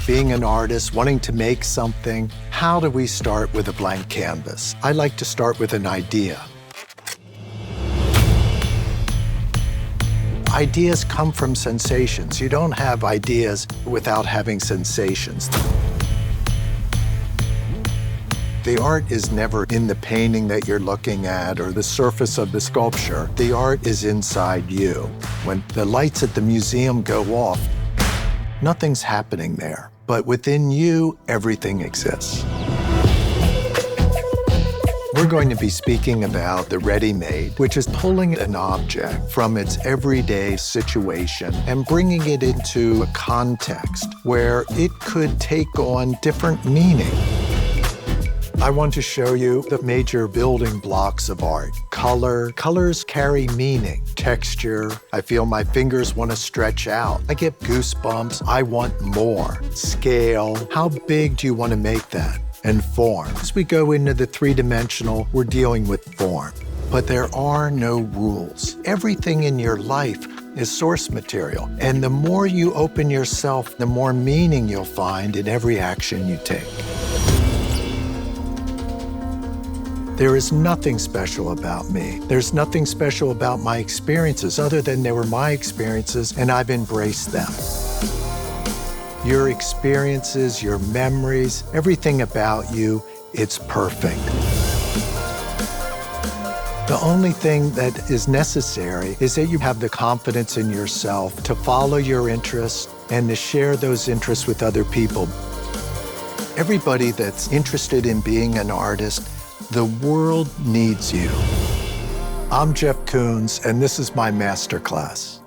being an artist, wanting to make something, how do we start with a blank canvas? I like to start with an idea. Ideas come from sensations. You don't have ideas without having sensations. The art is never in the painting that you're looking at or the surface of the sculpture. The art is inside you. When the lights at the museum go off, nothing's happening there. But within you, everything exists. We're going to be speaking about the ready-made, which is pulling an object from its everyday situation and bringing it into a context where it could take on different meaning. I want to show you the major building blocks of art. Color. Colors carry meaning. Texture. I feel my fingers want to stretch out. I get goosebumps. I want more. Scale. How big do you want to make that? And form. As we go into the three-dimensional, we're dealing with form. But there are no rules. Everything in your life is source material. And the more you open yourself, the more meaning you'll find in every action you take. There is nothing special about me. There's nothing special about my experiences other than they were my experiences and I've embraced them. Your experiences, your memories, everything about you, it's perfect. The only thing that is necessary is that you have the confidence in yourself to follow your interests and to share those interests with other people. Everybody that's interested in being an artist, the world needs you. I'm Jeff Koons, and this is my masterclass.